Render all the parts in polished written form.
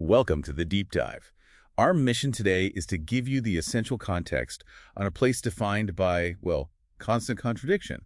Welcome to the Deep Dive. Our mission today is to give you the essential context on a place defined by, well, constant contradiction,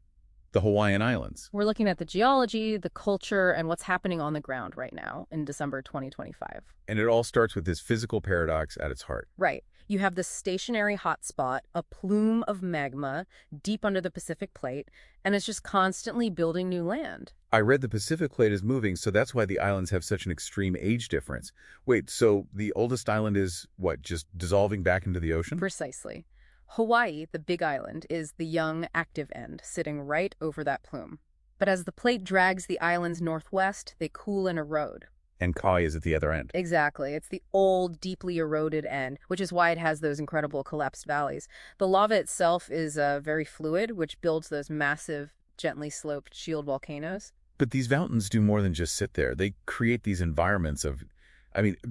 the Hawaiian Islands. We're looking at the geology, the culture, and what's happening on the ground right now in December 2025. And it all starts with this physical paradox at its heart. Right. You have the stationary hotspot, a plume of magma deep under the Pacific Plate, and it's just constantly building new land. I read the Pacific Plate is moving, so that's why the islands have such an extreme age difference. Wait, so the oldest island is, what, just dissolving back into the ocean? Precisely. Hawaii, the big island, is the young, active end, sitting right over that plume. But as the plate drags the islands northwest, they cool and erode. And Kauaʻi is at the other end. Exactly. It's the old, deeply eroded end, which is why it has those incredible collapsed valleys. The lava itself is very fluid, which builds those massive, gently sloped shield volcanoes. But these mountains do more than just sit there. They create these environments of,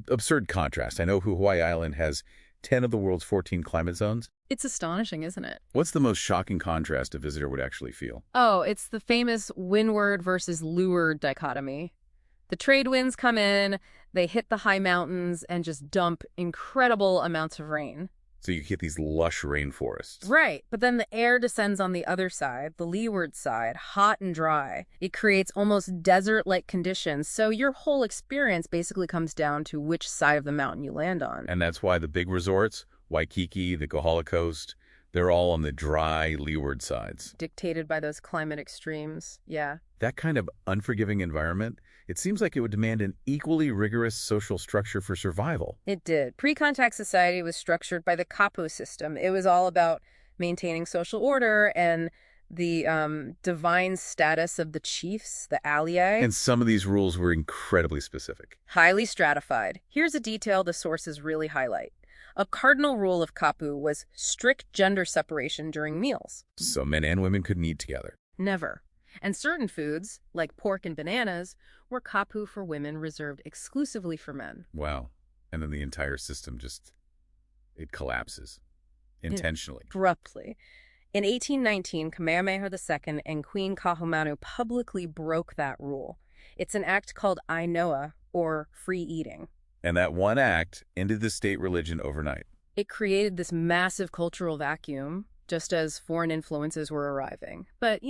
absurd contrast. I know Hawaii Island has 10 of the world's 14 climate zones. It's astonishing, isn't it? What's the most shocking contrast a visitor would actually feel? Oh, it's the famous windward versus leeward dichotomy. The trade winds come in, they hit the high mountains and just dump incredible amounts of rain. So you get these lush rainforests. Right, but then the air descends on the other side, the leeward side, hot and dry. It creates almost desert-like conditions, so your whole experience basically comes down to which side of the mountain you land on. And that's why the big resorts, Waikiki, the Kohala Coast, they're all on the dry leeward sides. Dictated by those climate extremes, yeah. That kind of unforgiving environment, it seems like it would demand an equally rigorous social structure for survival. It did. Pre-contact society was structured by the kapu system. It was all about maintaining social order and the divine status of the chiefs, the alii. And some of these rules were incredibly specific. Highly stratified. Here's a detail the sources really highlight. A cardinal rule of kapu was strict gender separation during meals. So men and women couldn't eat together. Never. And certain foods, like pork and bananas, were kapu for women reserved exclusively for men. Wow. And then the entire system it collapses. Intentionally. Abruptly. In 1819, Kamehameha II and Queen Kaahumanu publicly broke that rule. It's an act called Ainoa, or free eating. And that one act ended the state religion overnight. It created this massive cultural vacuum, just as foreign influences were arriving. But,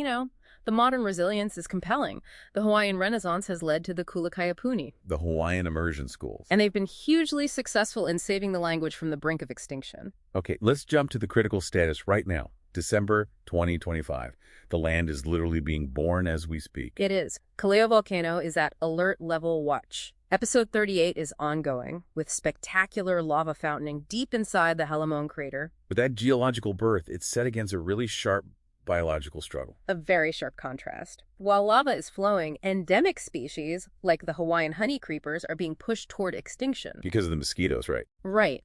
the modern resilience is compelling. The Hawaiian Renaissance has led to the Kulakaiapuni, the Hawaiian immersion schools. And they've been hugely successful in saving the language from the brink of extinction. Okay, let's jump to the critical status right now. December 2025. The land is literally being born as we speak. It is. Kaleo volcano is at alert level watch. Episode 38 is ongoing, with spectacular lava fountaining deep inside the Halamon crater. But that geological birth, it's set against a really sharp biological struggle. A very sharp contrast. While lava is flowing, endemic species, like the Hawaiian honey creepers, are being pushed toward extinction. Because of the mosquitoes, right? Right.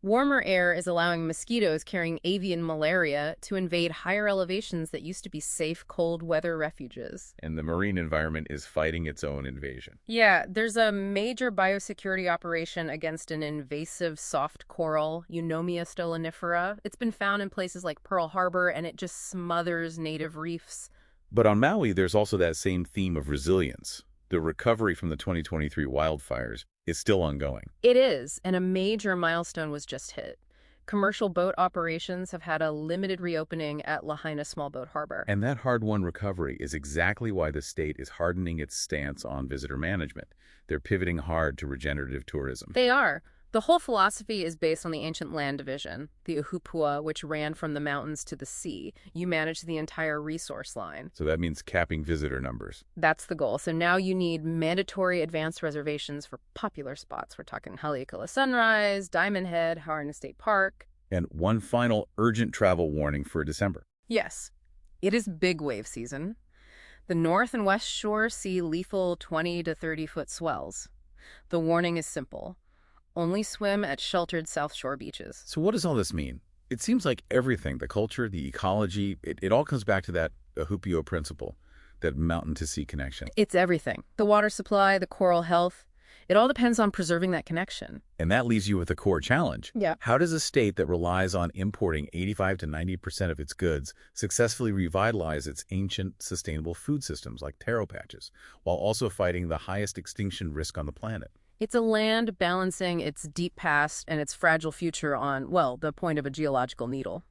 Warmer air is allowing mosquitoes carrying avian malaria to invade higher elevations that used to be safe cold weather refuges. And the marine environment is fighting its own invasion. Yeah, there's a major biosecurity operation against an invasive soft coral, Eunomia stolonifera. It's been found in places like Pearl Harbor, and it just smothers native reefs. But on Maui, there's also that same theme of resilience. The recovery from the 2023 wildfires is still ongoing. It is, and a major milestone was just hit. Commercial boat operations have had a limited reopening at Lahaina Small Boat Harbor. And that hard-won recovery is exactly why the state is hardening its stance on visitor management. They're pivoting hard to regenerative tourism. They are. The whole philosophy is based on the ancient land division, the uhupua, which ran from the mountains to the sea. You manage the entire resource line. So that means capping visitor numbers. That's the goal. So now you need mandatory advance reservations for popular spots. We're talking Haleakala Sunrise, Diamond Head, Hawaiian State Park. And one final urgent travel warning for December. Yes, it is big wave season. The north and west shore see lethal 20 to 30-foot swells. The warning is simple. Only swim at sheltered South Shore beaches. So what does all this mean? It seems like everything, the culture, the ecology, it all comes back to that Ahupio principle, that mountain-to-sea connection. It's everything. The water supply, the coral health. It all depends on preserving that connection. And that leaves you with a core challenge. Yeah. How does a state that relies on importing 85 to 90% of its goods successfully revitalize its ancient, sustainable food systems like taro patches, while also fighting the highest extinction risk on the planet? It's a land balancing its deep past and its fragile future on, well, the point of a geological needle.